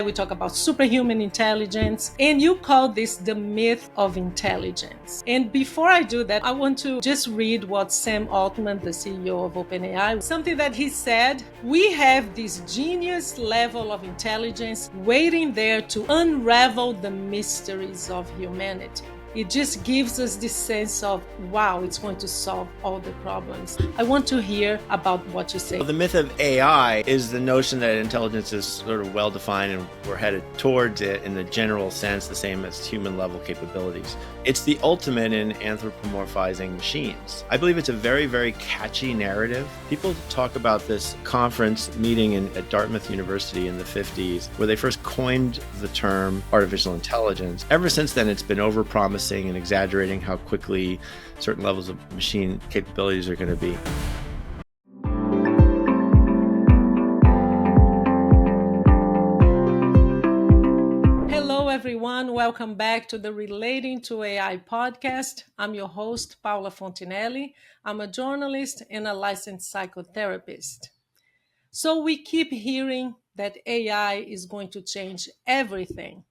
We talk about superhuman intelligence, and you call this the myth of intelligence. And before I do that, I want to just read what Sam Altman, the CEO of OpenAI, something that he said. We have this genius level of intelligence waiting there to unravel the mysteries of humanity. It just gives us this sense of, wow, it's going to solve all the problems. I want to hear about what you say. The myth of AI is the notion that intelligence is sort of well-defined and we're headed towards it in the general sense, the same as human-level capabilities. It's the ultimate in anthropomorphizing machines. I believe it's a very, very catchy narrative. People talk about this conference meeting at Dartmouth University in the 50s, where they first coined the term artificial intelligence. Ever since then, it's been overpromising and exaggerating how quickly certain levels of machine capabilities are going to be. Hello, everyone. Welcome back to the Relating to AI podcast. I'm your host, Paula Fontenelle. I'm a journalist and a licensed psychotherapist. So we keep hearing that AI is going to change everything,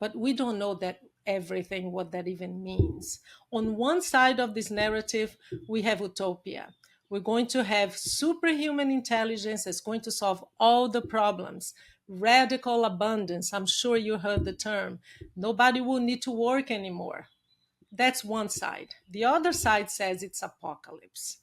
but we don't know that everything, what that even means. On one side of this narrative, we have utopia. We're going to have superhuman intelligence that's going to solve all the problems. Radical abundance. I'm sure you heard the term. Nobody will need to work anymore. That's one side. The other side says it's apocalypse.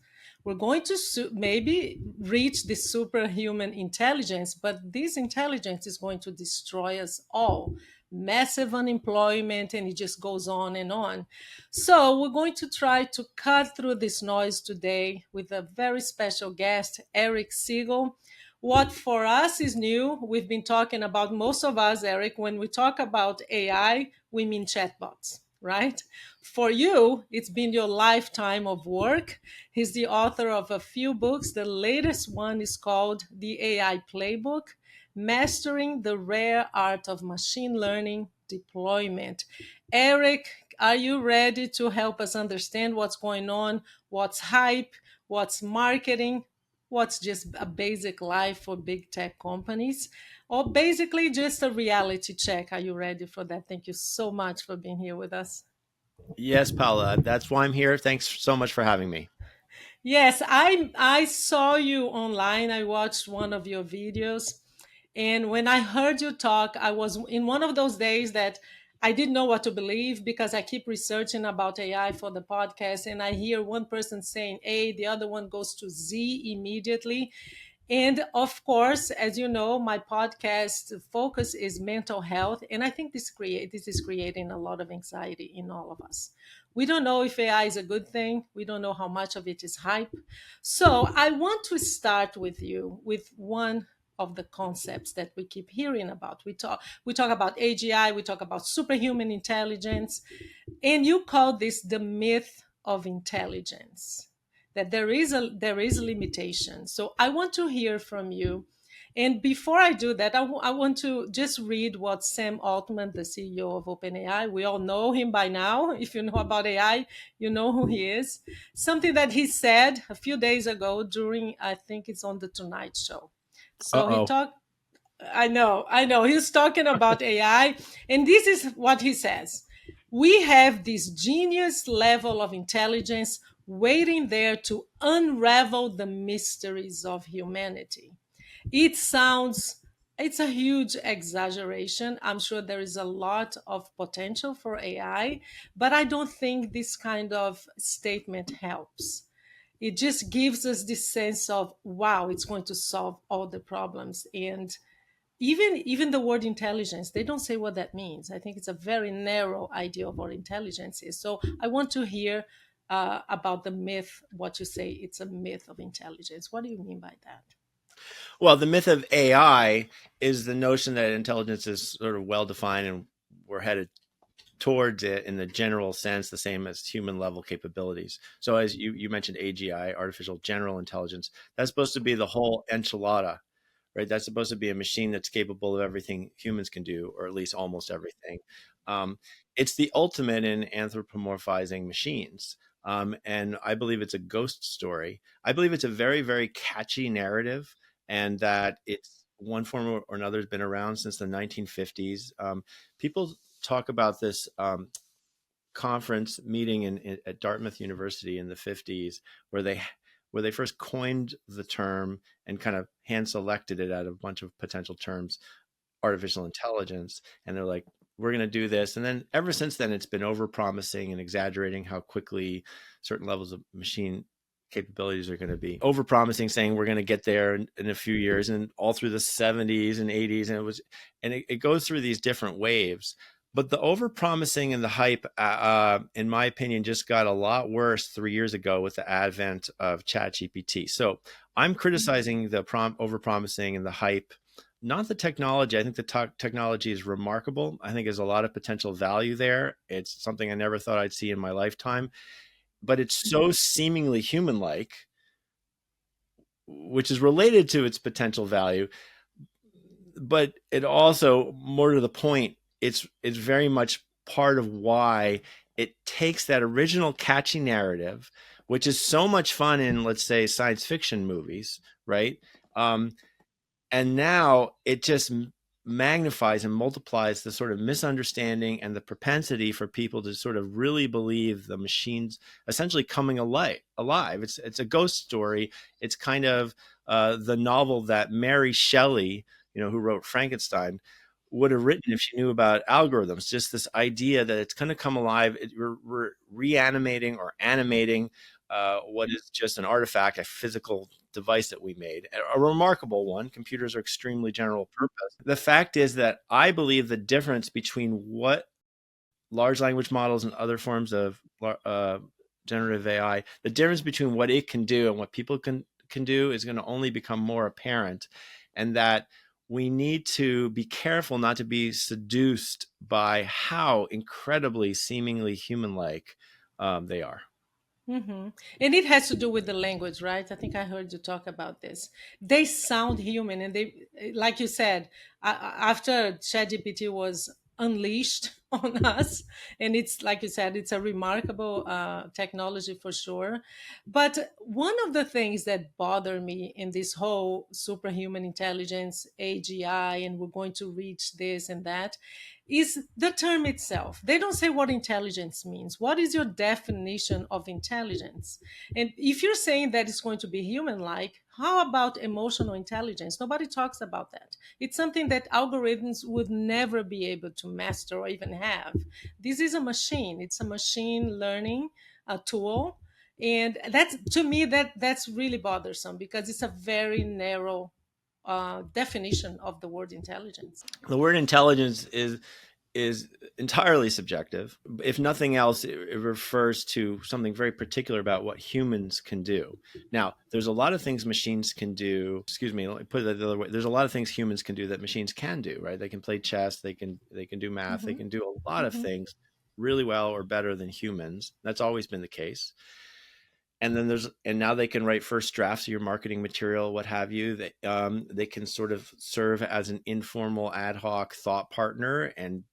We're going to maybe reach this superhuman intelligence, but this intelligence is going to destroy us all. Massive unemployment, and it just goes on and on. So, we're going to try to cut through this noise today with a very special guest, Eric Siegel. What for us is new, we've been talking about, most of us, Eric, when we talk about AI, we mean chatbots, right? For you, it's been your lifetime of work. He's the author of a few books. The latest one is called The AI Playbook, Mastering the Rare Art of Machine Learning Deployment. Eric, are you ready to help us understand what's going on, what's hype, what's marketing, what's just a basic life for big tech companies, or basically just a reality check? Are you ready for that? Thank you so much for being here with us. Yes, Paula, that's why I'm here. Thanks so much for having me. Yes, I saw you online. I watched one of your videos. And when I heard you talk, I was in one of those days that I didn't know what to believe because I keep researching about AI for the podcast. And I hear one person saying A, the other one goes to Z immediately. And of course, as you know, my podcast focus is mental health. And I think this is creating a lot of anxiety in all of us. We don't know if AI is a good thing. We don't know how much of it is hype. So I want to start with you with one of the concepts that we keep hearing about. We talk about AGI, we talk about superhuman intelligence, and you call this the myth of intelligence, that there is limitation. So I want to hear from you. And before I do that, I want to just read what Sam Altman, the CEO of OpenAI, we all know him by now. If you know about AI, you know who he is. Something that he said a few days ago during, I think it's on the Tonight Show. So he Uh-oh. talked, I know. He's talking about AI. And this is what he says. We have this genius level of intelligence waiting there to unravel the mysteries of humanity. It sounds, it's a huge exaggeration. I'm sure there is a lot of potential for AI, but I don't think this kind of statement helps. It just gives us this sense of, wow, it's going to solve all the problems. And even the word intelligence, they don't say what that means. I think it's a very narrow idea of what intelligence is. So I want to hear about the myth, what you say it's a myth of intelligence. What do you mean by that? Well, the myth of AI is the notion that intelligence is sort of well-defined and we're headed towards it in the general sense, the same as human-level capabilities. So as you mentioned AGI, artificial general intelligence, that's supposed to be the whole enchilada, right? That's supposed to be a machine that's capable of everything humans can do, or at least almost everything. Um, it's the ultimate in anthropomorphizing machines. And I believe it's a ghost story. I believe it's a very, very catchy narrative, and that it's one form or another has been around since the 1950s. People talk about this conference meeting at Dartmouth University in the 50s, where they first coined the term and kind of hand selected it out of a bunch of potential terms, artificial intelligence. And they're like, we're going to do this. And then ever since then, it's been overpromising and exaggerating how quickly certain levels of machine capabilities are going to be. Overpromising, saying we're going to get there in a few years, and all through the 70s and 80s. And it goes through these different waves. But the overpromising and the hype, in my opinion, just got a lot worse 3 years ago with the advent of ChatGPT. So I'm criticizing the overpromising and the hype, not the technology. I think the technology is remarkable. I think there's a lot of potential value there. It's something I never thought I'd see in my lifetime, but it's so seemingly human-like, which is related to its potential value. But it also, more to the point, it's very much part of why it takes that original catchy narrative, which is so much fun in, let's say, science fiction movies, right? And now it just magnifies and multiplies the sort of misunderstanding and the propensity for people to sort of really believe the machine's essentially coming alive. It's a ghost story. It's kind of the novel that Mary Shelley, who wrote Frankenstein, would have written if she knew about algorithms. Just this idea that it's going to come alive. We're reanimating or animating what is just an artifact, a physical device that we made, a remarkable one. Computers are extremely general purpose. The fact is that I believe the difference between what large language models and other forms of generative AI, the difference between what it can do and what people can do is going to only become more apparent, and that we need to be careful not to be seduced by how incredibly seemingly human-like they are. Mm-hmm. And it has to do with the language, right? I think I heard you talk about this. They sound human, and they, like you said, after ChatGPT was unleashed on us, and it's like you said, it's a remarkable technology for sure. But one of the things that bother me in this whole superhuman intelligence, AGI, and we're going to reach this and that, is the term itself. They don't say what intelligence means. What is your definition of intelligence? And if you're saying that it's going to be human-like, how about emotional intelligence? Nobody talks about that. It's something that algorithms would never be able to master or even have. This is a machine. It's a machine learning tool. And that's, to me, that's really bothersome, because it's a very narrow definition of the word intelligence. The word intelligence is entirely subjective. If nothing else, it refers to something very particular about what humans can do. Now, there's a lot of things machines can do. Excuse me, let me put it the other way. There's a lot of things humans can do that machines can do, right? They can play chess, they can do math, Mm-hmm. they can do a lot of things really well or better than humans. That's always been the case. And then now they can write first drafts of your marketing material, what have you. They can sort of serve as an informal ad hoc thought partner and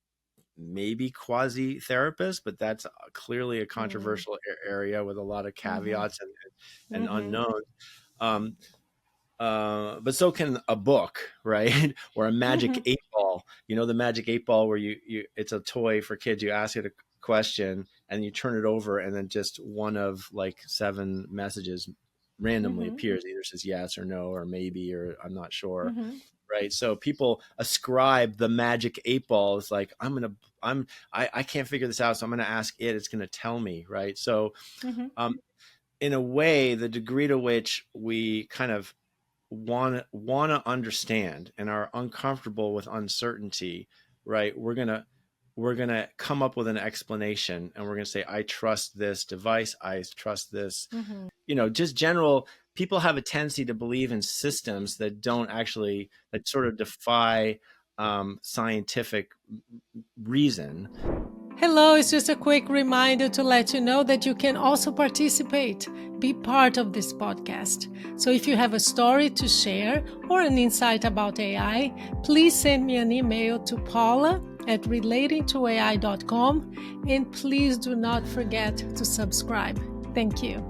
maybe quasi therapist, but that's clearly a controversial area with a lot of caveats and unknowns. But so can a book, right? Or a magic 8-ball. The magic 8-ball where you it's a toy for kids. You ask it a question and you turn it over, and then just one of like 7 messages randomly appears. Either says yes or no or maybe or I'm not sure. Right. So people ascribe the magic 8-ball as like, I can't figure this out, so I'm going to ask it. It's going to tell me. Right. So in a way, the degree to which we kind of want to understand and are uncomfortable with uncertainty, right, we're gonna come up with an explanation, and we're gonna say, I trust this device, I trust this. Just general. People have a tendency to believe in systems that that sort of defy scientific reason. Hello, it's just a quick reminder to let you know that you can also participate, be part of this podcast. So if you have a story to share or an insight about AI, please send me an email to paula@relatingtoai.com, and please do not forget to subscribe. Thank you.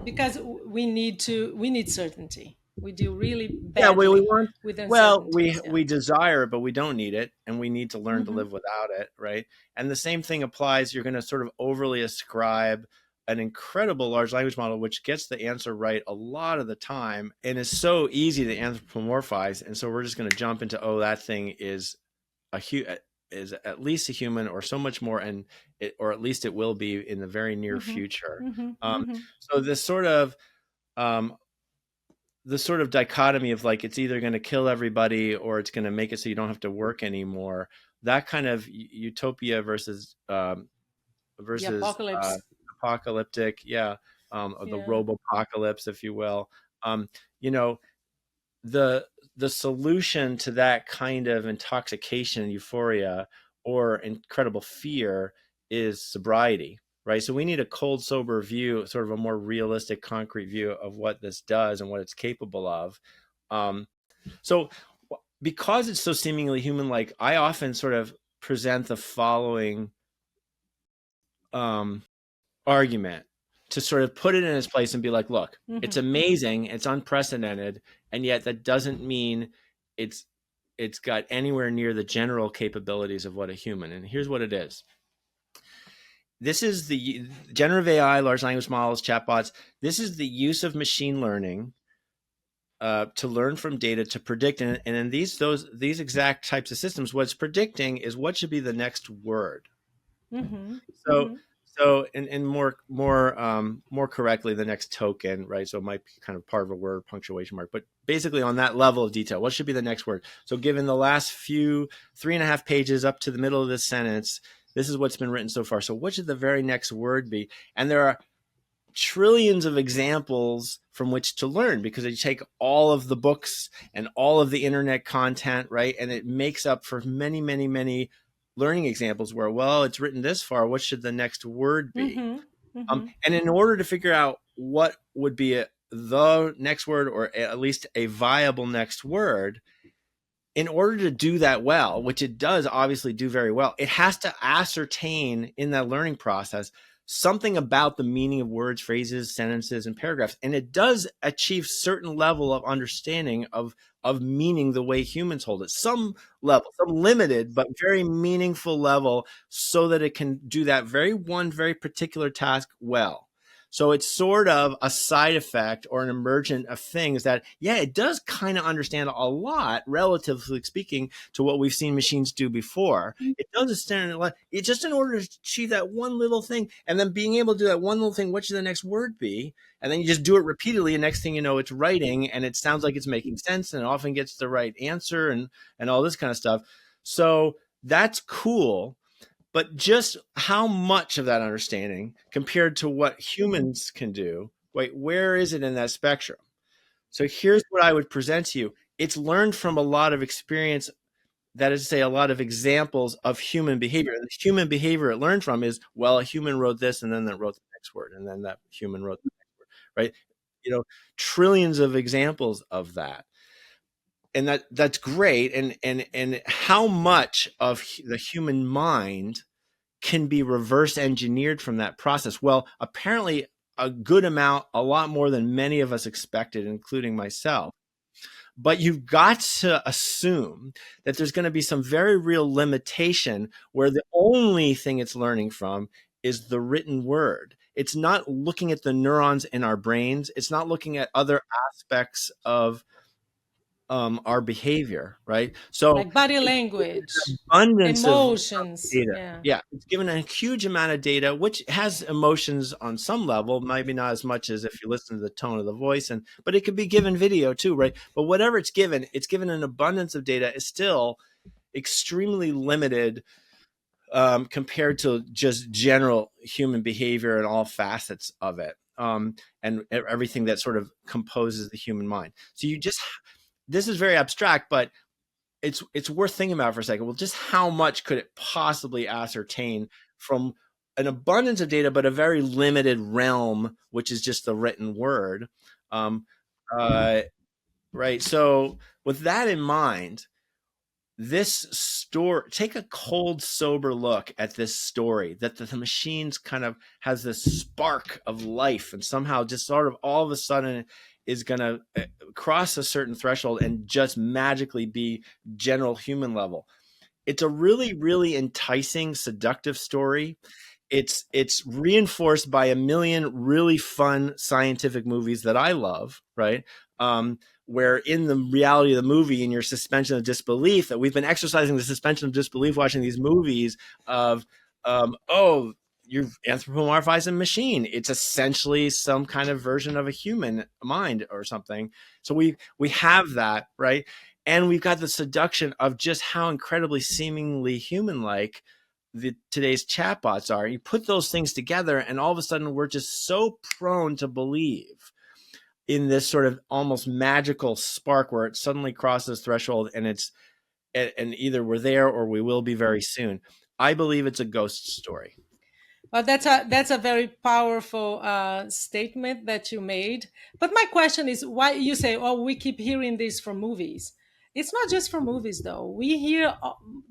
Because we need certainty. We deal really Yeah, we badly want, with well, uncertainties. Yeah. we desire it, but we don't need it, and we need to learn to Mm-hmm. live without it, right? And the same thing applies. You're going to sort of overly ascribe an incredible large language model, which gets the answer right a lot of the time, and is so easy to anthropomorphize. And so we're just going to jump into, oh, that thing is is at least a human, or so much more, and or at least it will be in the very near Mm-hmm. future. Mm-hmm. Um, Mm-hmm. so um, the sort of dichotomy of like it's either going to kill everybody or it's going to make it so you don't have to work anymore. That kind of utopia versus The versus apocalypse. apocalyptic, yeah, or the Yeah. robopocalypse, if you will. Um, you know, the the solution to that kind of intoxication, euphoria, or incredible fear is sobriety, right? So we need a cold, sober view, sort of a more realistic, concrete view of what this does and what it's capable of. Um, so because it's so seemingly human-like, I often sort of present the following um, argument to sort of put it in its place and be like, look, Mm-hmm. it's amazing, it's unprecedented, and yet that doesn't mean it's it's got anywhere near the general capabilities of what a human. And here's what it is. This is the generative AI, large language models, chatbots. This is the use of machine learning to learn from data to predict. And in these exact types of systems, what's predicting is what should be the next word. Mm-hmm. So Mm-hmm. and more correctly, the next token, right? So it might be kind of part of a word, punctuation mark, but basically on that level of detail, what should be the next word? So given the last few 3.5 pages up to the middle of this sentence, this is what's been written so far. So what should the very next word be? And there are trillions of examples from which to learn, because you take all of the books and all of the internet content, right? And it makes up for many, many, many learning examples where, well, it's written this far, what should the next word be? Mm-hmm. Mm-hmm. And in order to figure out what would be the next word, or at least a viable next word, in order to do that well, which it does obviously do very well, it has to ascertain in that learning process something about the meaning of words, phrases, sentences, and paragraphs. And it does achieve certain level of understanding of meaning the way humans hold it. Some level, some limited but very meaningful level, so that it can do that very particular task well. So it's sort of a side effect or an emergent of things that, yeah, it does kind of understand a lot, relatively speaking, to what we've seen machines do before. It does understand a lot. It's just in order to achieve that one little thing, and then being able to do that one little thing, what should the next word be? And then you just do it repeatedly, and next thing you know, it's writing, and it sounds like it's making sense, and it often gets the right answer, and all this kind of stuff. So that's cool. But just how much of that understanding compared to what humans can do, wait, where is it in that spectrum? So here's what I would present to you. It's learned from a lot of experience, that is to say, a lot of examples of human behavior. And the human behavior it learned from is, well, a human wrote this, and then that wrote the next word, and then that human wrote the next word, right? You know, trillions of examples of that. And that's great. And how much of the human mind can be reverse engineered from that process? Well, apparently a good amount, a lot more than many of us expected, including myself. But you've got to assume that there's going to be some very real limitation where the only thing it's learning from is the written word. It's not looking at the neurons in our brains. It's not looking at other aspects of our behavior, right? So Like body it's language, abundance of emotions. data. Yeah. Yeah, it's given a huge amount of data, which has emotions on some level, maybe not as much as if you listen to the tone of the voice, and but it could be given video too, right? But whatever it's given an abundance of data. Is still extremely limited compared to just general human behavior and all facets of it, and everything that sort of composes the human mind. So you just this is very abstract, but it's worth thinking about for a second. Well, just how much could it possibly ascertain from an abundance of data, but a very limited realm, which is just the written word? Um, uh, right. So, with that in mind, this story, take a cold, sober look at this story, that the machines kind of has this spark of life, and somehow just sort of all of a sudden is going to cross a certain threshold and just magically be general human level. It's a really, really enticing, seductive story. It's reinforced by a million really fun scientific movies that I love, right? Where in the reality of the movie, in your suspension of disbelief, that we've been exercising the suspension of disbelief watching these movies of, oh, you've anthropomorphized a machine. It's essentially some kind of version of a human mind or something. So we have that, right? And we've got the seduction of just how incredibly seemingly human-like today's chatbots are. You put those things together, and all of a sudden, we're just so prone to believe in this sort of almost magical spark where it suddenly crosses threshold, and either we're there or we will be very soon. I believe it's a ghost story. Well, that's a very powerful statement that you made. But my question is, why you say, "Oh, we keep hearing this from movies." It's not just from movies, though. We hear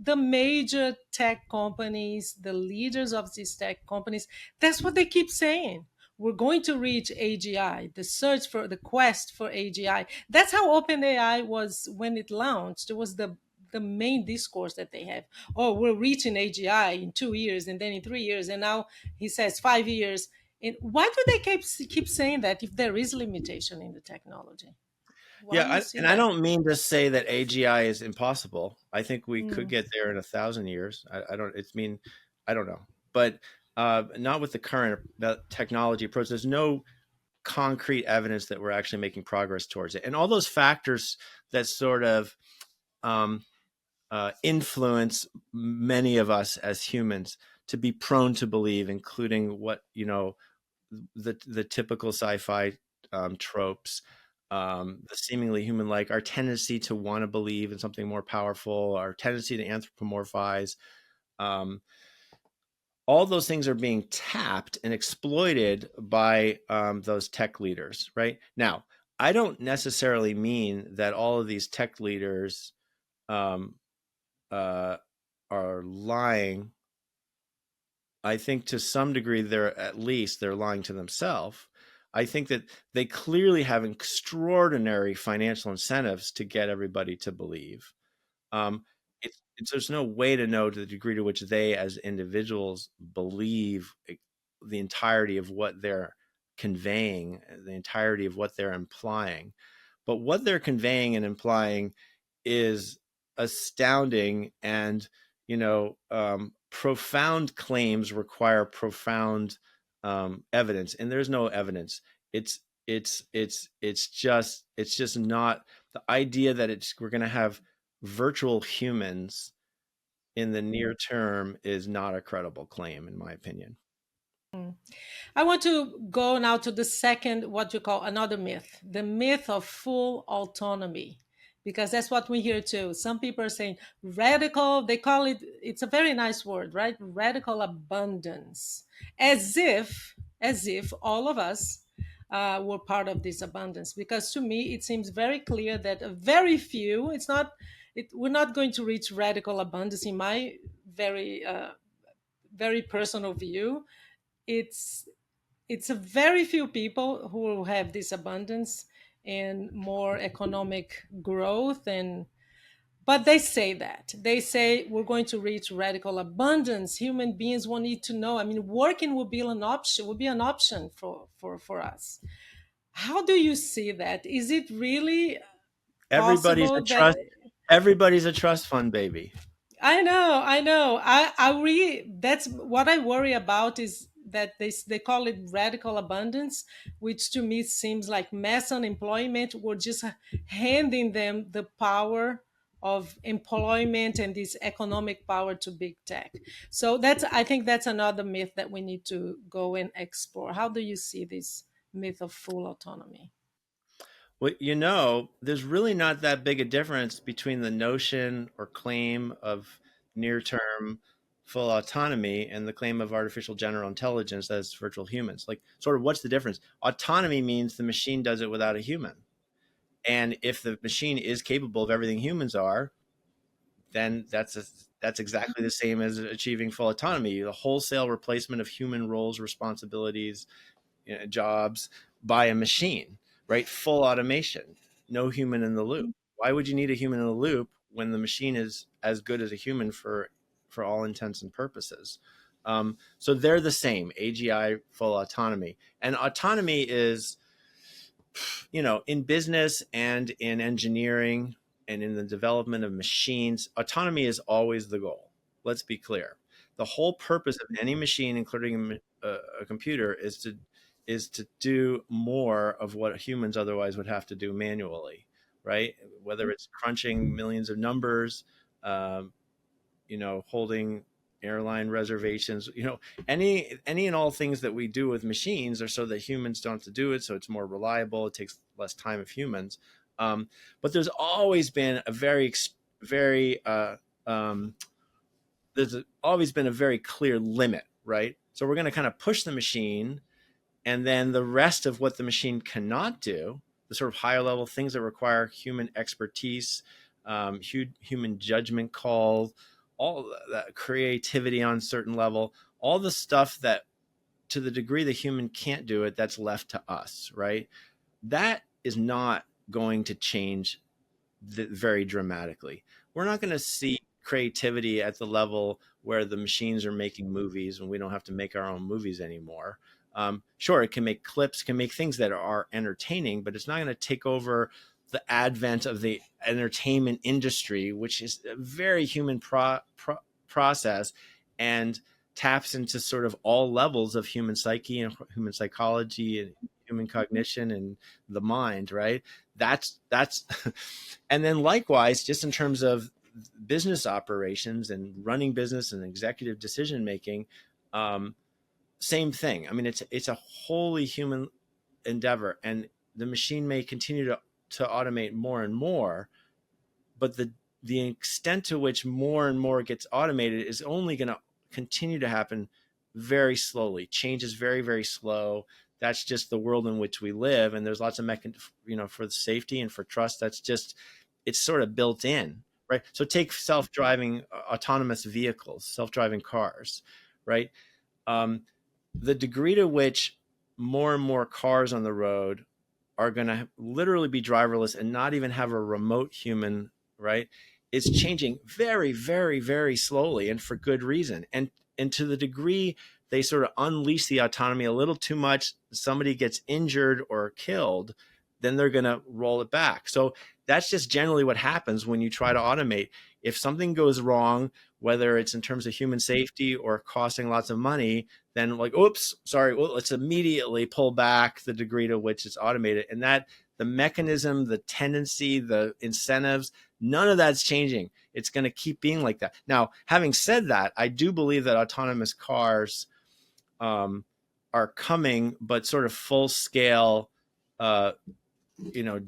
the major tech companies, the leaders of these tech companies. That's what they keep saying. We're going to reach AGI. The quest for AGI. That's how OpenAI was when it launched. It was the main discourse that they have. Oh, we're reaching AGI in 2 years, and then in 3 years, and now he says 5 years. And why do they keep saying that if there is limitation in the technology? Why Yeah, do you see and I that? don't mean to say that AGI is impossible. I think we could Mm, get there in 1,000 years. I don't. It's mean, I don't know, but not with the current technology approach. There's no concrete evidence that we're actually making progress towards it, and all those factors that sort of um, influence many of us as humans to be prone to believe, including what the typical sci-fi tropes, the seemingly human-like, our tendency to want to believe in something more powerful, our tendency to anthropomorphize. Um, all those things are being tapped and exploited by those tech leaders. Right now, I don't necessarily mean that all of these tech leaders um, uh, are lying. I think to some degree they're lying to themselves. I think that they clearly have extraordinary financial incentives to get everybody to believe. Um, there's no way to know to the degree to which they, as individuals, believe the entirety of what they're conveying, the entirety of what they're implying. But what they're conveying and implying is astounding, and profound claims require profound evidence, and there's no evidence. It's just not the idea that we're going to have virtual humans in the near term is not a credible claim, in my opinion. mm. I want to go now to the second, what you call another myth, the myth of full autonomy, because that's what we hear too. Some people are saying radical, they call it, it's a very nice word, right? Radical abundance, as if all of us were part of this abundance. Because to me, it seems very clear that a very few, we're not going to reach radical abundance in my very personal view. It's it's a very few people who will have this abundance and more economic growth. And but they say we're going to reach radical abundance. Human beings will need to know, I mean, working will be an option for us. How do you see that? Is it really Everybody's a possible that trust. Everybody's a trust fund baby. I know. I really, that's what I worry about, is that they call it radical abundance, which to me seems like mass unemployment. We're just handing them the power of employment and this economic power to big tech. So I think that's another myth that we need to go and explore. How do you see this myth of full autonomy? Well, there's really not that big a difference between the notion or claim of near term full autonomy and the claim of artificial general intelligence as virtual humans. Like, sort of, what's the difference? Autonomy means the machine does it without a human. And if the machine is capable of everything humans are, then that's exactly the same as achieving full autonomy, the wholesale replacement of human roles, responsibilities, jobs by a machine. right? Full automation, no human in the loop. Why would you need a human in the loop when the machine is as good as a human for all intents and purposes? So they're the same, AGI, full autonomy. And autonomy is, in business and in engineering and in the development of machines, autonomy is always the goal. Let's be clear. The whole purpose of any machine, including a computer, is to do more of what humans otherwise would have to do manually, right? Whether it's crunching millions of numbers, um, holding airline reservations, any and all things that we do with machines are so that humans don't have to do it. So it's more reliable. It takes less time of humans. But there's always been a very, um, always been a very clear limit, right? So we're going to kind of push the machine, and then the rest of what the machine cannot do, the sort of higher level things that require human expertise, human judgment call, all that creativity on certain level, all the stuff that to the degree the human can't do it, that's left to us, right? That is not going to change very dramatically. We're not going to see creativity at the level where the machines are making movies and we don't have to make our own movies anymore. Sure, it can make clips, can make things that are entertaining, but it's not going to take over the advent of the entertainment industry, which is a very human process and taps into sort of all levels of human psyche and human psychology and human cognition and the mind, right? That's and then likewise, just in terms of business operations and running business and executive decision making, um, same thing. I mean, it's a wholly human endeavor, and the machine may continue to automate more and more, but the extent to which more and more gets automated is only going to continue to happen very slowly. Change is very, very slow. That's just the world in which we live, and there's lots of for the safety and for trust. It's sort of built in, right? So take self-driving autonomous vehicles, self-driving cars, right? um, the degree to which more and more cars on the road are going to literally be driverless and not even have a remote human, right? It's changing very, very, very slowly, and for good reason. And to the degree they sort of unleash the autonomy a little too much, somebody gets injured or killed, then they're going to roll it back. So that's just generally what happens when you try to automate. If something goes wrong, whether it's in terms of human safety or costing lots of money, then like, oops, sorry, well, let's immediately pull back the degree to which it's automated. And that the mechanism, the tendency, the incentives, none of that's changing. It's going to keep being like that. Now, having said that, I do believe that autonomous cars are coming, but sort of full scale, uh,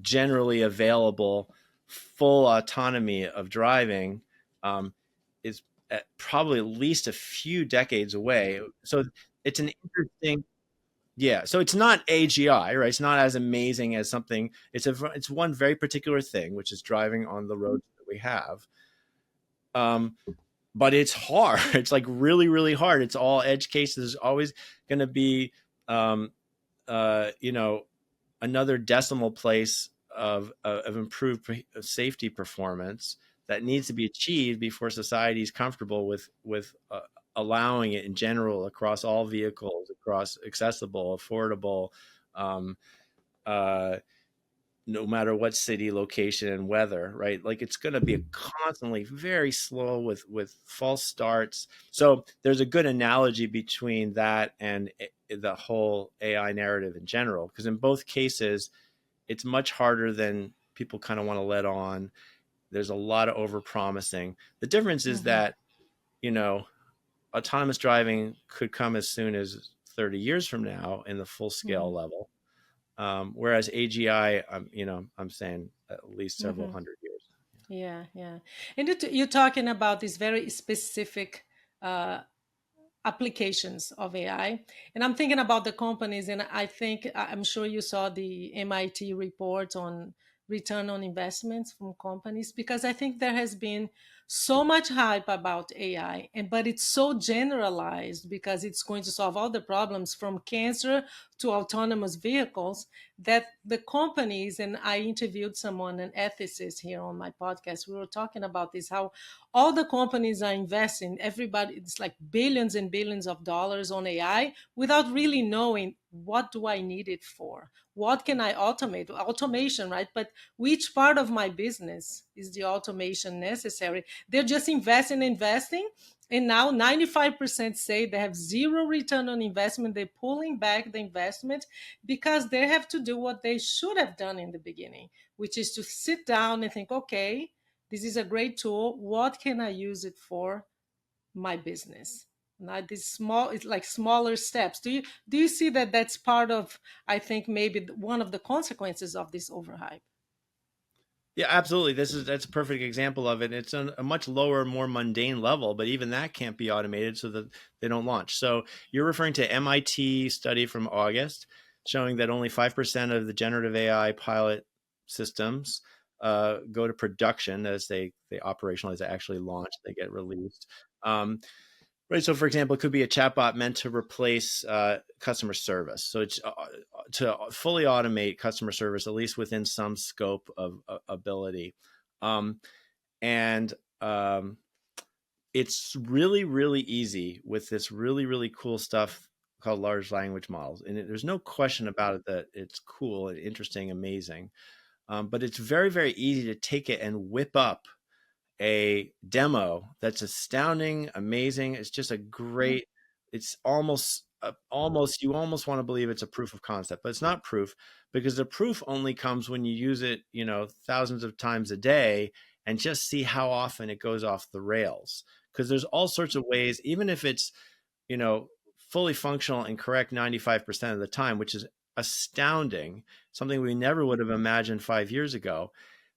generally available full autonomy of driving is probably at least a few decades away. So it's an interesting, yeah. So it's not AGI, right? It's not as amazing as something. It's one very particular thing, which is driving on the roads that we have. Um, but it's hard. It's like really, really hard. It's all edge cases. There's always going to be, um, you know, another decimal place of improved safety performance that needs to be achieved before society is comfortable with allowing it in general across all vehicles, across accessible, affordable, um, uh, no matter what city, location, and weather, right? Like it's going to be constantly very slow with false starts. So there's a good analogy between that and the whole AI narrative in general, because in both cases, it's much harder than people kind of want to let on. There's a lot of overpromising. The difference is that, you know, autonomous driving could come as soon as 30 years from now in the full scale level. Whereas AGI, I'm saying at least several hundred years. Yeah, yeah. And you're talking about these very specific uh, applications of AI. And I'm thinking about the companies, and I'm sure you saw the MIT report on return on investments from companies, because I think there has been so much hype about AI, and but it's so generalized because it's going to solve all the problems from cancer to autonomous vehicles that the companies, and I interviewed someone, an ethicist here on my podcast, we were talking about this, how all the companies are investing, everybody, it's like billions and billions of dollars on AI without really knowing what do I need it for? What can I automate? Automation, right? But which part of my business is the automation necessary? They're just investing. And now 95% say they have zero return on investment. They're pulling back the investment because they have to do what they should have done in the beginning, which is to sit down and think, okay, this is a great tool. What can I use it for my business? Not this small, it's like smaller steps. Do you see that that's part of, I think, maybe one of the consequences of this overhype? Yeah, absolutely. That's a perfect example of it. It's on a much lower, more mundane level, but even that can't be automated so that they don't launch. So you're referring to MIT study from August showing that only 5% of the generative AI pilot systems go to production as they operationalize, they actually launch, they get released. Right. So, for example, it could be a chatbot meant to replace customer service. So, it's to fully automate customer service, at least within some scope of ability. Um, and It's really, really easy with this really, really cool stuff called large language models. And there's no question about it that it's cool and interesting, amazing. But it's very, very easy to take it and whip up a demo that's astounding, amazing. It's just a great, it's almost, you almost want to believe it's a proof of concept, but it's not proof because the proof only comes when you use it, thousands of times a day and just see how often it goes off the rails. Because there's all sorts of ways, even if it's, you know, fully functional and correct 95% of the time, which is astounding, something we never would have imagined 5 years ago.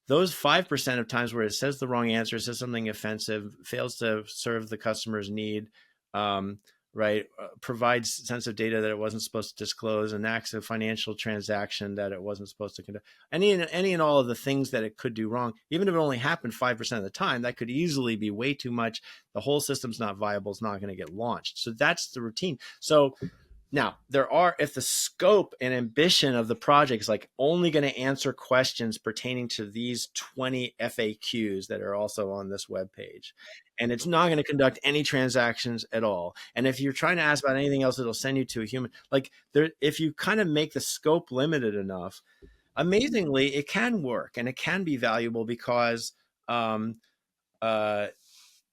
Those 5% of times where it says the wrong answer, says something offensive, fails to serve the customer's need, um, right, provides sensitive data that it wasn't supposed to disclose, enacts a financial transaction that it wasn't supposed to conduct, any and all of the things that it could do wrong, even if it only happened 5% of the time, that could easily be way too much. The whole system's not viable. It's not going to get launched. So that's the routine. So now, if the scope and ambition of the project is like only going to answer questions pertaining to these 20 FAQs that are also on this web page, and it's not going to conduct any transactions at all. And if you're trying to ask about anything else, it'll send you to a human. Like there, if you kind of make the scope limited enough, amazingly, it can work and it can be valuable because um, uh,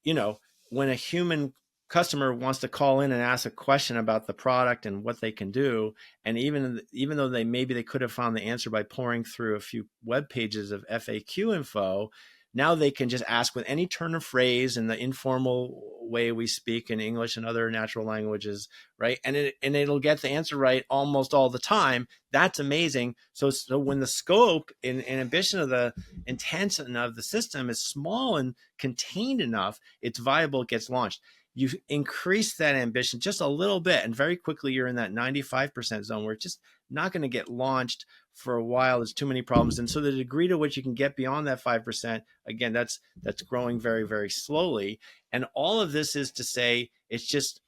you know, when a human customer wants to call in and ask a question about the product and what they can do, and even though they could have found the answer by pouring through a few web pages of FAQ info, now they can just ask with any turn of phrase in the informal way we speak in English and other natural languages, right? And it'll get the answer right almost all the time. That's amazing. So when the scope and ambition of the intent of the system is small and contained enough, it's viable, it gets launched. You increase that ambition just a little bit, and very quickly you're in that 95% zone where it's just not going to get launched for a while. There's too many problems. And so the degree to which you can get beyond that 5%, again, that's growing very, very slowly. And all of this is to say, it's just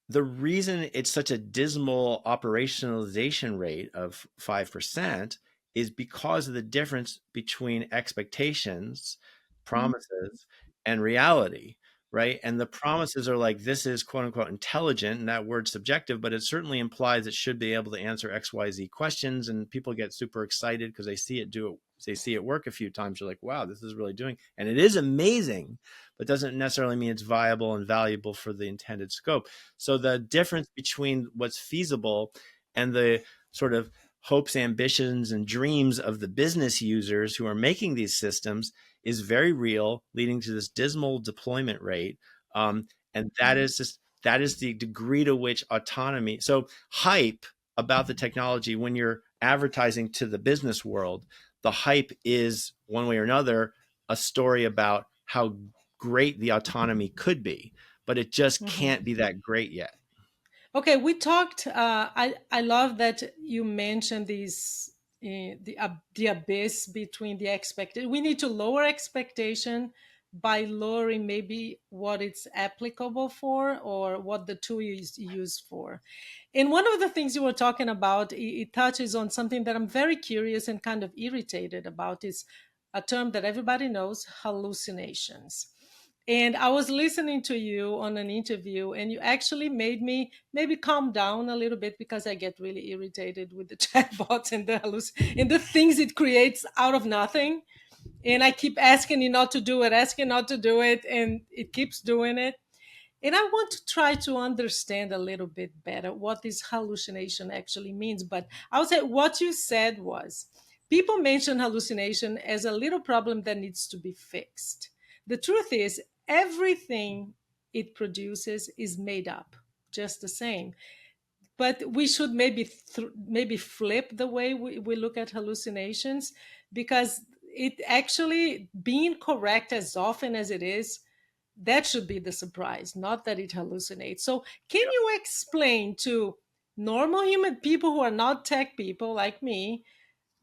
the reason it's such a dismal operationalization rate of 5% is because of the difference between expectations, promises, and reality, right? And the promises are like, this is quote unquote intelligent, and that word's subjective, but it certainly implies it should be able to answer XYZ questions. And people get super excited because they see it do it. They see it work a few times. You're like, wow, this is really doing, and it is amazing, but doesn't necessarily mean it's viable and valuable for the intended scope. So the difference between what's feasible and the sort of hopes, ambitions, and dreams of the business users who are making these systems is very real, leading to this dismal deployment rate. And that is the degree to which autonomy. So hype about the technology, when you're advertising to the business world, the hype is one way or another a story about how great the autonomy could be, but it just Mhm. can't be that great yet. Okay, we talked. I love that you mentioned these the abyss between the expected. We need to lower expectation by lowering maybe what it's applicable for or what the tool is used for. And one of the things you were talking about, it touches on something that I'm very curious and kind of irritated about, is a term that everybody knows, hallucinations. And I was listening to you on an interview, and you actually made me maybe calm down a little bit because I get really irritated with the chatbots and and the things it creates out of nothing. And I keep asking it not to do it, asking not to do it, and it keeps doing it. And I want to try to understand a little bit better what this hallucination actually means. But I would say what you said was people mention hallucination as a little problem that needs to be fixed. The truth is, everything it produces is made up just the same. But we should maybe flip the way we look at hallucinations, because it actually being correct as often as it is, that should be the surprise, not that it hallucinates. So can you explain to normal human people who are not tech people like me,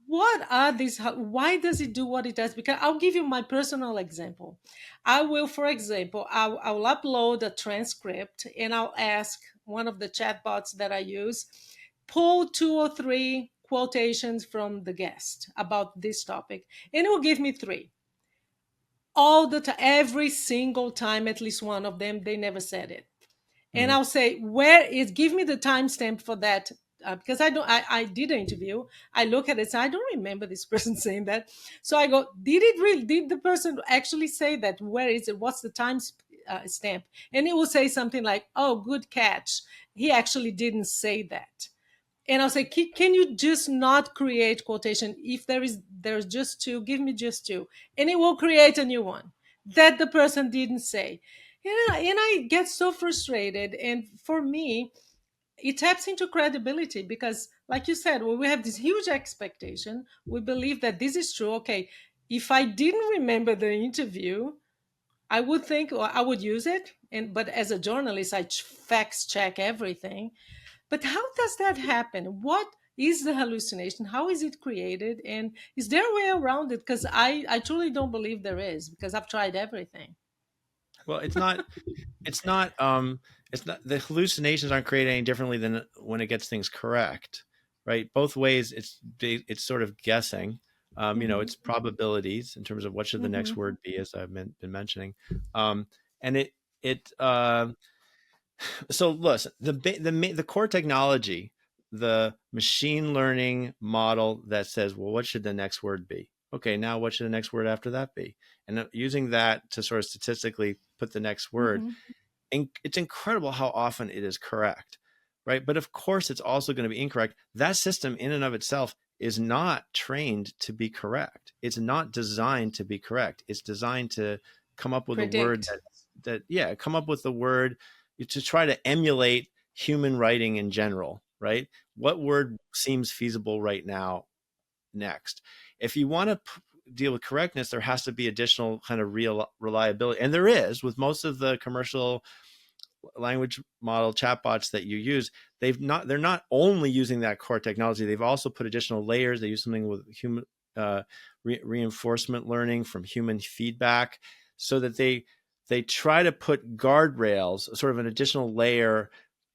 what are these, why does it do what it does? Because I'll give you my personal example. I will, for example, I'll upload a transcript and I'll ask one of the chatbots that I use, pull 2 or 3 quotations from the guest about this topic, and it will give me 3 all the time. Every single time, at least one of them, they never said it. And Mhm. I'll say, where is, give me the timestamp for that. Because I did an interview. I look at it, so I don't remember this person saying that. So I go, did the person actually say that? Where is it? What's the time stamp? And it will say something like, oh, good catch. He actually didn't say that. And I'll say, can you just not create quotation? If there's just 2, give me just 2. And it will create a new one that the person didn't say. And I get so frustrated. And for me, it taps into credibility because, like you said, well, we have this huge expectation. We believe that this is true. Okay, if I didn't remember the interview, I would think, or I would use it. But as a journalist, I facts check everything. But how does that happen? What is the hallucination? How is it created? And is there a way around it? Because I truly don't believe there is, because I've tried everything. Well, it's not it's not, the hallucinations aren't created any differently than when it gets things correct, right? Both ways it's sort of guessing. Mm-hmm. It's probabilities in terms of what should the next Mm-hmm. word be, as been mentioning. And it so listen, the core technology, the machine learning model that says, well, what should the next word be? Okay, now what should the next word after that be? And using that to sort of statistically put the next word, Mm-hmm. and it's incredible how often it is correct, right? But of course, it's also going to be incorrect. That system in and of itself is not trained to be correct. It's not designed to be correct. It's designed to come up with a word Predict. come up with a word to try to emulate human writing in general, right? What word seems feasible right now next? If you want to deal with correctness, there has to be additional kind of real reliability, and there is with most of the commercial language model chatbots that you use. They're not only using that core technology, they've also put additional layers. They use something with human reinforcement learning from human feedback, so that they try to put guardrails, sort of an additional layer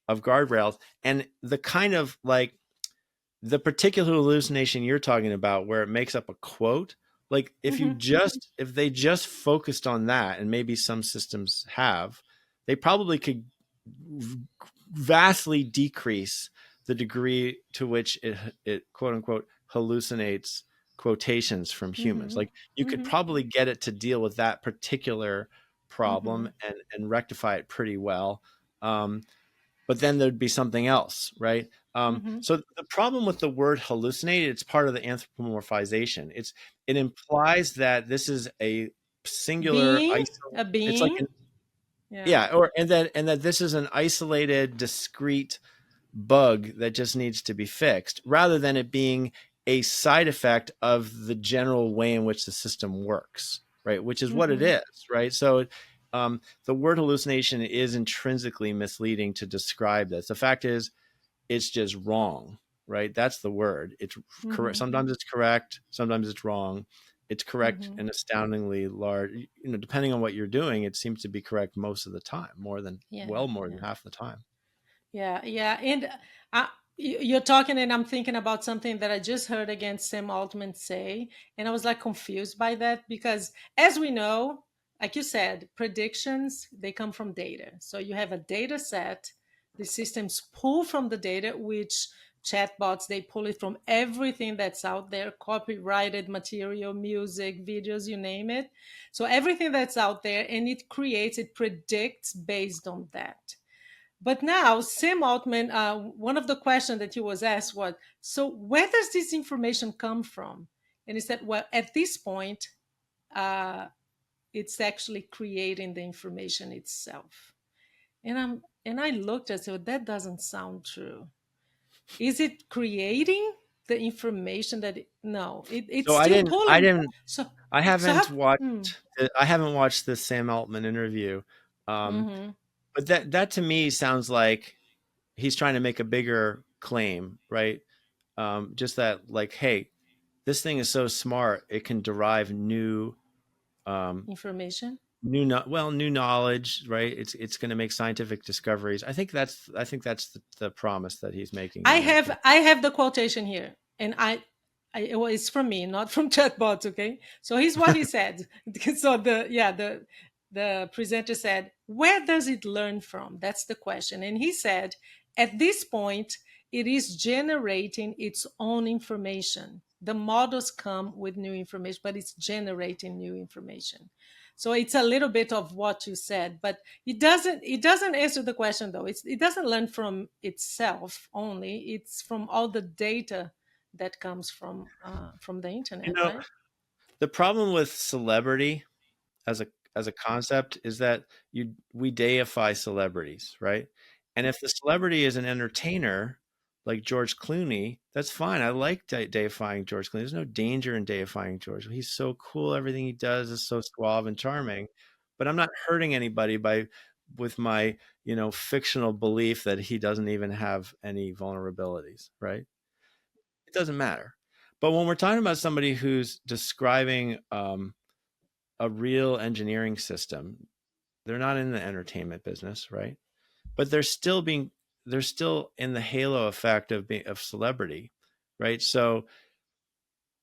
of guardrails. And the kind of like the particular hallucination you're talking about, where it makes up a quote, like Mm-hmm. if they just focused on that, and maybe some systems have, they probably could vastly decrease the degree to which it quote unquote hallucinates quotations from humans. Mm-hmm. Like you could Mm-hmm. probably get it to deal with that particular Mm-hmm. problem and rectify it pretty well. But then there'd be something else, right? Mm-hmm. So the problem with the word hallucinate, it's part of the anthropomorphization. It implies that this is a singular Being isolate. a It's like being. Yeah. yeah, or and that this is an isolated, discrete bug that just needs to be fixed, rather than it being a side effect of the general way in which the system works, right? Which is what it Mm-hmm. is, right? So the word hallucination is intrinsically misleading to describe this. The fact is, it's just wrong, right? That's the word. It's correct. Mm-hmm. Sometimes it's correct, sometimes it's wrong. it's correct Hmm. an astoundingly large, depending on what you're doing, it seems to be correct most of the time, Yeah, more than yeah. half the time. Yeah, yeah. And you're talking, and I'm thinking about something that I just heard again Sam Altman say. And I was like confused by that because, as we know, like you said, predictions, they come from data. So you have a data set, the systems pull from the data, which chatbots, they pull it from everything that's out there, copyrighted material, music, videos, you name it. So everything that's out there, and it predicts based on that. But now, Sam Altman, one of the questions that he was asked was, so where does this information come from? And he said, well, at this point, uh, it's actually creating the information itself. And I looked and said, that doesn't sound true. Is it creating the information no, it's So still pulling. So, I so haven't how, watched hmm, I haven't watched the Sam Altman interview. Um, mm-hmm, but that to me sounds like he's trying to make a bigger claim, right? Just that, like, hey, this thing is so smart, it can derive um, information. new knowledge, right? It's going to make scientific discoveries. I think that's the promise that he's making in that case. I have the quotation here, and it's from me, not from chatbots. Okay, so here's what he said. So the presenter said, "Where does it learn from?" That's the question, and he said, "At this point, it is generating its own information. The models come with new information, but it's generating new information." So it's a little bit of what you said, but it doesn't answer the question though. It doesn't learn from itself only. It's from all the data that comes from the You internet, know, right? the problem with celebrity as a concept is that you we deify celebrities, right? And if the celebrity is an entertainer like George Clooney, that's fine. I like deifying George Clooney. There's no danger in deifying George. He's so cool. Everything he does is so suave and charming. But I'm not hurting anybody by with my, fictional belief that he doesn't even have any vulnerabilities, right? It doesn't matter. But when we're talking about somebody who's describing a real engineering system, they're not in the entertainment business, right? But they're still in the halo effect of celebrity, right? So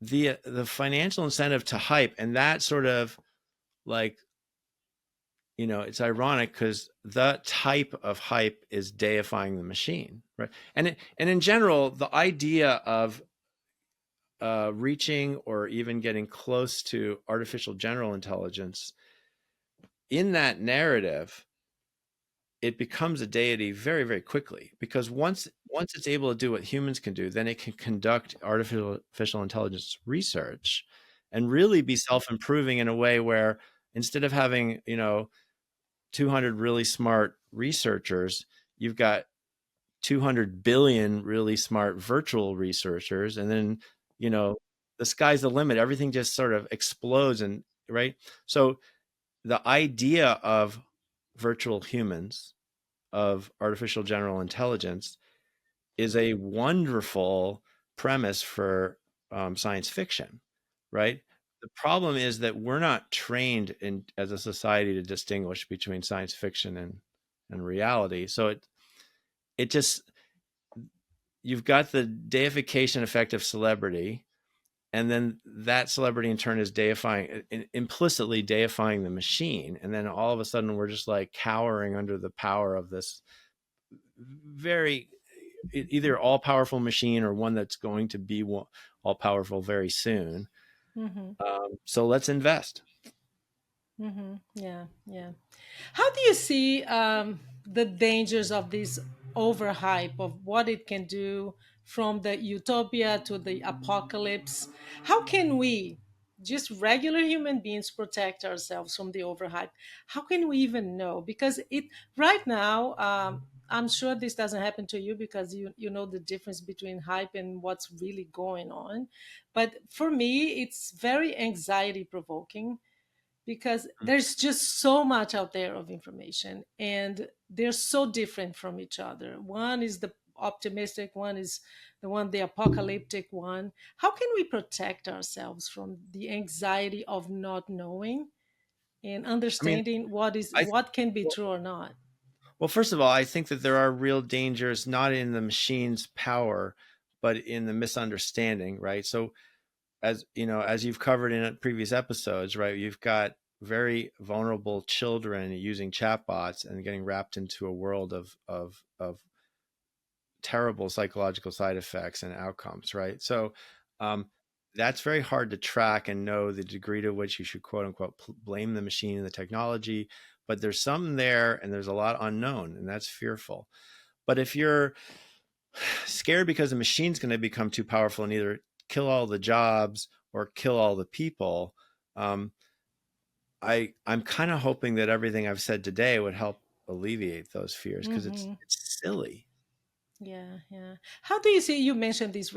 the financial incentive to hype, and that sort of, like, it's ironic because the type of hype is deifying the machine, right? And in general, the idea of reaching or even getting close to artificial general intelligence in that narrative, it becomes a deity very, very quickly, because once it's able to do what humans can do, then it can conduct artificial intelligence research and really be self-improving in a way where, instead of having 200 really smart researchers, you've got 200 billion really smart virtual researchers, and then you know the sky's the limit. Everything just sort of explodes, and right. So the idea of virtual humans, of artificial general intelligence, is a wonderful premise for science fiction, right? The problem is that we're not trained as a society to distinguish between science fiction and reality. So it just you've got the deification effect of celebrity, and then that celebrity in turn is deifying, implicitly deifying the machine, and then all of a sudden we're just like cowering under the power of this very either all powerful machine or one that's going to be all powerful very soon. Mm-hmm. So let's invest. Mm-hmm. Yeah, yeah. How do you see the dangers of this overhype of what it can do, from the utopia to the apocalypse? How can we, just regular human beings, protect ourselves from the overhype? How can we even know? Because it right now, I'm sure this doesn't happen to you because you know the difference between hype and what's really going on. But for me, it's very anxiety provoking because there's just so much out there of information, and they're so different from each other. One is the optimistic, one is the apocalyptic one. How can we protect ourselves from the anxiety of not knowing and I mean, understanding I what can be well, true or not? well, first of all, I think that there are real dangers not in the machine's power, but in the misunderstanding, right? So as you know, as you've covered in previous episodes, right, you've got very vulnerable children using chatbots and getting wrapped into a world of terrible psychological side effects and outcomes, right? So um, that's very hard to track and know the degree to which you should quote unquote blame the machine and the technology. But there's some there, and there's a lot unknown, and that's fearful. But if you're scared because the machine's going to become too powerful and either kill all the jobs or kill all the people, um, I'm kind of hoping that everything I've said today would help alleviate those fears because Hmm. it's silly. Yeah, yeah. How do you see? You mentioned these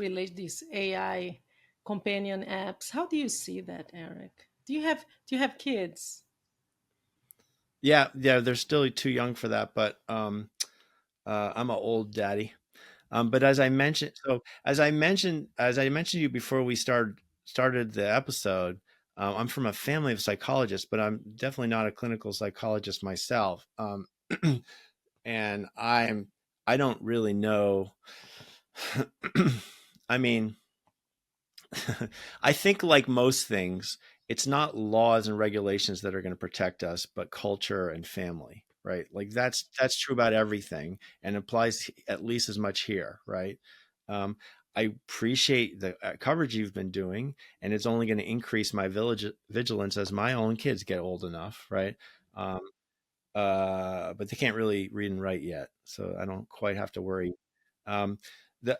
AI companion apps. How do you see that, Eric? Do you have kids? Yeah, yeah, they're still too young for that, but I'm an old daddy. But as I mentioned, as I mentioned to you before we started the episode, I'm from a family of psychologists, but I'm definitely not a clinical psychologist myself. And I don't really know. I mean, I think like most things, it's not laws and regulations that are going to protect us, but culture and family, right? Like that's true about everything and applies at least as much here, right? Um, I appreciate the coverage you've been doing, and it's only going to increase my vigilance as my own kids get old enough, right? Um, but they can't really read and write yet, so I don't quite have to worry. Um, the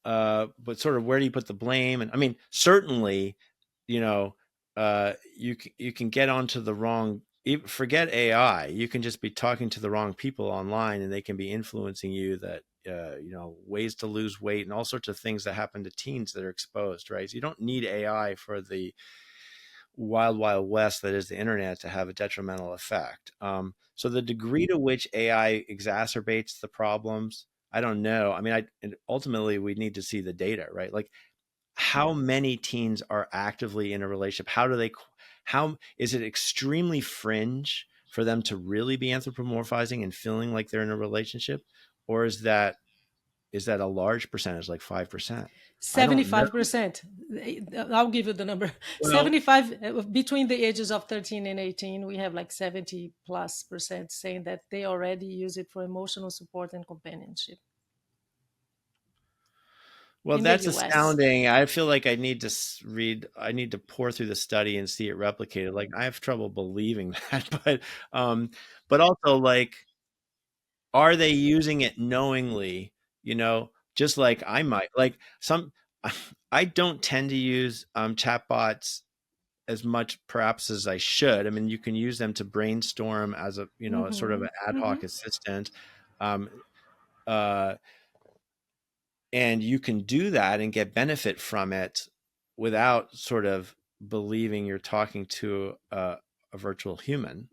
but sort of where do you put the blame? And I mean, certainly, you know, you can get onto the wrong. Forget AI. You can just be talking to the wrong people online, and they can be influencing you. That ways to lose weight and all sorts of things that happen to teens that are exposed. Right. So you don't need AI for the wild, wild west that is the internet to have a detrimental effect. So the degree to which AI exacerbates the problems, I don't know. I mean, and ultimately we need to see the data, right? Like how many teens are actively in a relationship? How is it extremely fringe for them to really be anthropomorphizing and feeling like they're in a relationship? Or is that a large percentage, like 5%? I don't know. 75%. I'll give you the number. Well, 75 between the ages of 13 and 18, we have like 70+% saying that they already use it for emotional support and companionship Well, in the that's US. astounding. I feel like I need to pour through the study and see it replicated. Like I have trouble believing that, um, but also like, are they using it knowingly? Just like I might, like I don't tend to use chatbots as much perhaps as I should. I mean, you can use them to brainstorm as a sort of Hmm. an ad Hmm. hoc assistant. Um, uh, and you can do that and get benefit from it without sort of believing you're talking to a virtual human.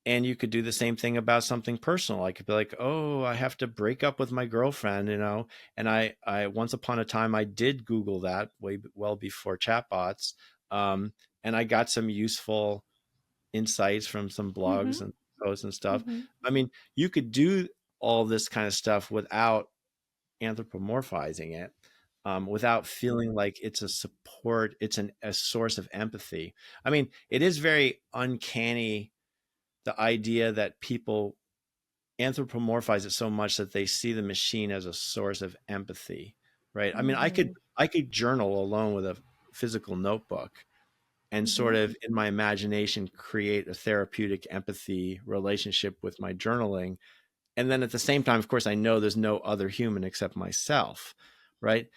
And you could do the same thing about something personal. I could be like, oh, I have to break up with my girlfriend, and I once upon a time I did Google that way well before chatbots. um, and I got some useful insights from some blogs Hmm. and posts and stuff. Hmm. I mean, you could do all this kind of stuff without anthropomorphizing it, without feeling like it's a support, a source of empathy. I mean, it is very uncanny, the idea that people anthropomorphize it so much that they see the machine as a source of empathy, right? I mean, Hmm. I could journal alone with a physical notebook and Hmm. sort of in my imagination create a therapeutic empathy relationship with my journaling. And then at the same time, of course, I know there's no other human except myself, right?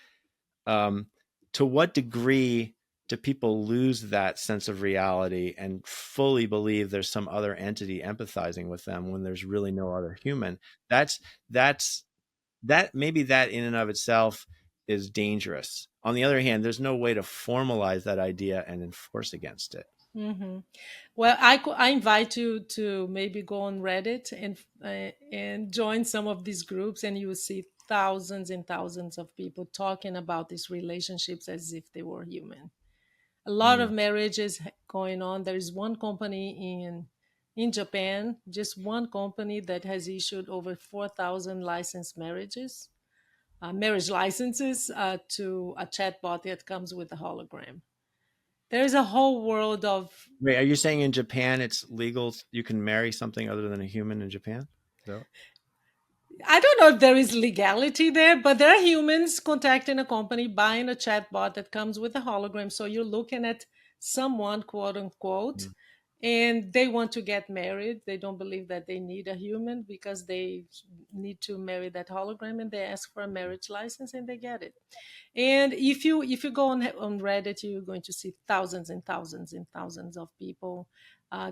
um, to what degree do people lose that sense of reality and fully believe there's some other entity empathizing with them when there's really no other human? That's that's that maybe that in and of itself is dangerous. On the other hand, there's no way to formalize that idea and enforce against it. Hmm. Well, I invite you to maybe go on Reddit and join some of these groups, and you will see thousands and thousands of people talking about these relationships as if they were human. A lot of Mm. marriages going on. There is one company in Japan, just one company that has issued over 4,000 licensed marriages, marriage licenses to a chatbot that comes with a hologram. There is a whole world of. Wait, are you saying in Japan it's legal? You can marry something other than a human in Japan? So, I don't know if there is legality there, but there are humans contacting a company, buying a chatbot that comes with a hologram. So you're looking at someone, quote unquote, mm. and they want to get married. They don't believe that they need a human because they need to marry that hologram, and they ask for a marriage license and they get it. And if you go on Reddit, you're going to see thousands and thousands and thousands of people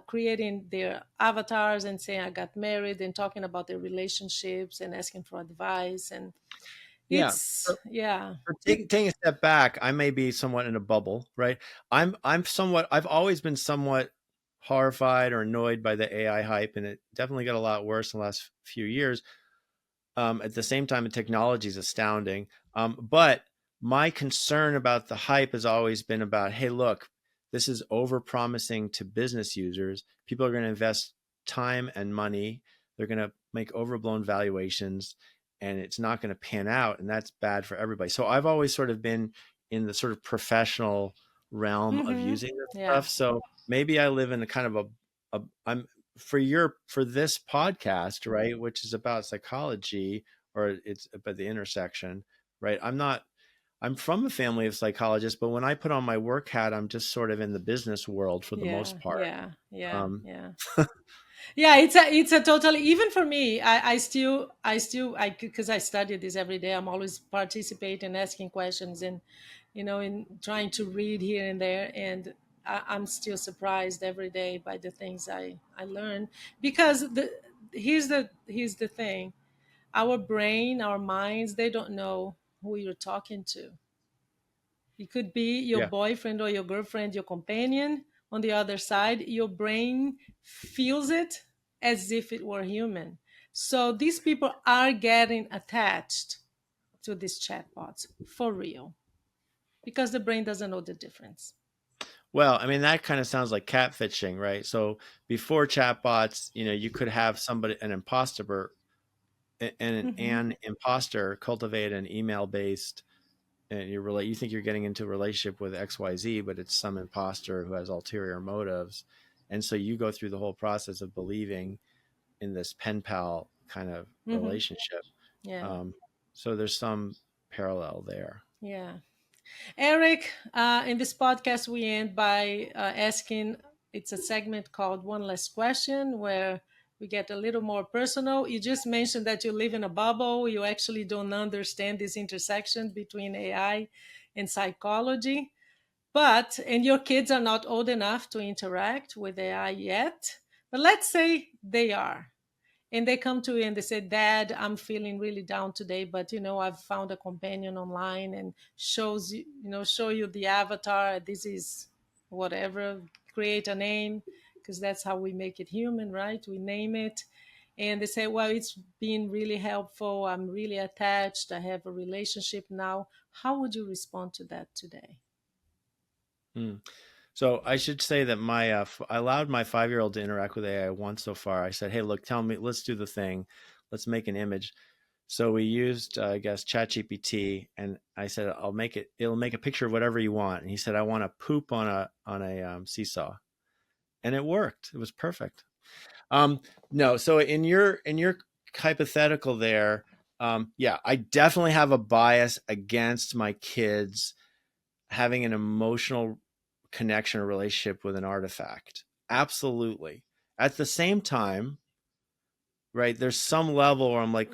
creating their avatars and saying I got married and talking about their relationships and asking for advice. And Yeah. it's yeah. Taking a step back, I may be somewhat in a bubble, right? I'm somewhat. I've always been somewhat horrified or annoyed by the AI hype, and it definitely got a lot worse in the last few years. At the same time, the technology is astounding. But my concern about the hype has always been about, hey, look, this is over promising to business users. People are going to invest time and money. They're going to make overblown valuations, and it's not going to pan out. And that's bad for everybody. So I've always sort of been in the sort of professional realm of Hmm. using this Yeah. stuff. So maybe I live in a kind of I'm for this podcast, right, which is about psychology, or it's about the intersection, right? I'm from a family of psychologists, but when I put on my work hat, I'm just sort of in the business world for the Yeah. most part. Yeah. Yeah. Um, Yeah. Yeah, it's a totally, even for me, I because I study this every day. I'm always participating, asking questions, and in trying to read here and there. And I'm still surprised every day by the things I learn, because here's the thing: our brain, our minds, they don't know who you're talking to. It could be your yeah. boyfriend or your girlfriend, your companion on the other side. Your brain feels it as if it were human. So these people are getting attached to these chatbots for real because the brain doesn't know the difference. Well, I mean, that kind of sounds like catfishing, right? So before chatbots, you could have somebody, an imposter, Hmm. an imposter cultivate an email based, and you think you're getting into a relationship with XYZ, but it's some imposter who has ulterior motives. And so you go through the whole process of believing in this pen pal kind of Hmm. relationship. Yeah, Um, so there's some parallel there. yeah. Eric, in this podcast, we end by asking, it's a segment called One Last Question, where we get a little more personal. You just mentioned that you live in a bubble. You actually don't understand this intersection between AI and psychology. And your kids are not old enough to interact with AI yet. But let's say they are, and they come to you and they say, Dad, I'm feeling really down today, but I've found a companion online and shows you, show you the avatar. This is whatever. Create a name, because that's how we make it human, right? We name it. And they say, well, it's been really helpful. I'm really attached. I have a relationship now. How would you respond to that today? Hmm. So I should say that I allowed my 5-year old to interact with AI once so far. I said, "Hey, look, tell me, let's do the thing, let's make an image." So we used, I guess, ChatGPT, and I said, "I'll make it. It'll make a picture of whatever you want." And he said, "I want to poop on a seesaw," and it worked. It was perfect. Um, no, so in your hypothetical there, yeah, I definitely have a bias against my kids having an emotional connection or relationship with an artifact. Absolutely. At the same time, right, there's some level where I'm like,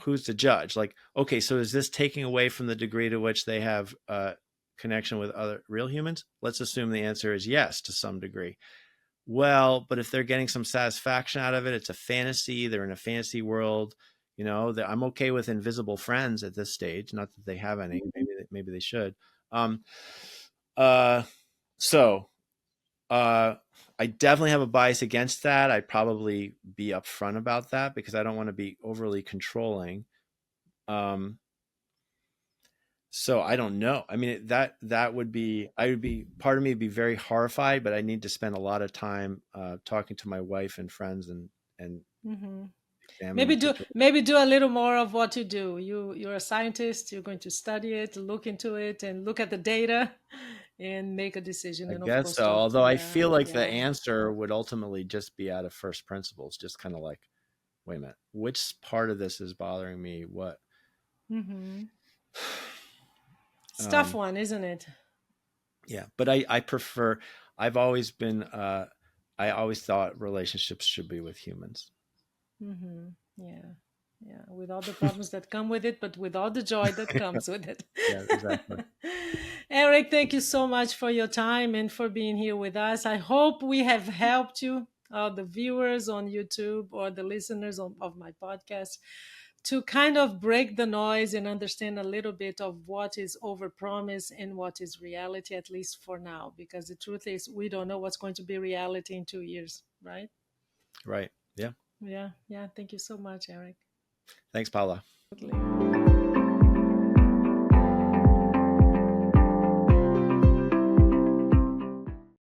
who's the judge? Like, okay, so is this taking away from the degree to which they have connection with other real humans? Let's assume the answer is yes to some degree. Well, but if they're getting some satisfaction out of it, it's a fantasy, they're in a fantasy world, I'm okay with invisible friends at this stage. Not that they have any, maybe they should. Um, uh, so Uh, I definitely have a bias against that. I'd probably be upfront about that because I don't want to be overly controlling. Um, so I don't know. I mean, that would be, I would be, part of me would be very horrified, but I need to spend a lot of time talking to my wife and friends and Hmm. examining the situation. Maybe do a little more of what you do. You're a scientist. You're going to study it, look into it, and look at the data, and make a decision. I And of guess course, so. talk. Although I Yeah, feel like the yeah. answer would ultimately just be out of first principles, just kind of like, wait a minute, which part of this is bothering me? What? Hmm. It's a tough Um, one, isn't it? yeah, but I prefer. I've always been. I always thought relationships should be with humans. Hmm. Yeah, yeah. With all the problems that come with it, but with all the joy that comes with it. Yeah, exactly. Eric, thank you so much for your time and for being here with us. I hope we have helped you, the viewers on YouTube or the listeners of my podcast, to kind of break the noise and understand a little bit of what is overpromise and what is reality, at least for now. Because the truth is, we don't know what's going to be reality in 2 years, right? Right. Yeah. Yeah, yeah. Thank you so much, Eric. Thanks, Paula. Absolutely.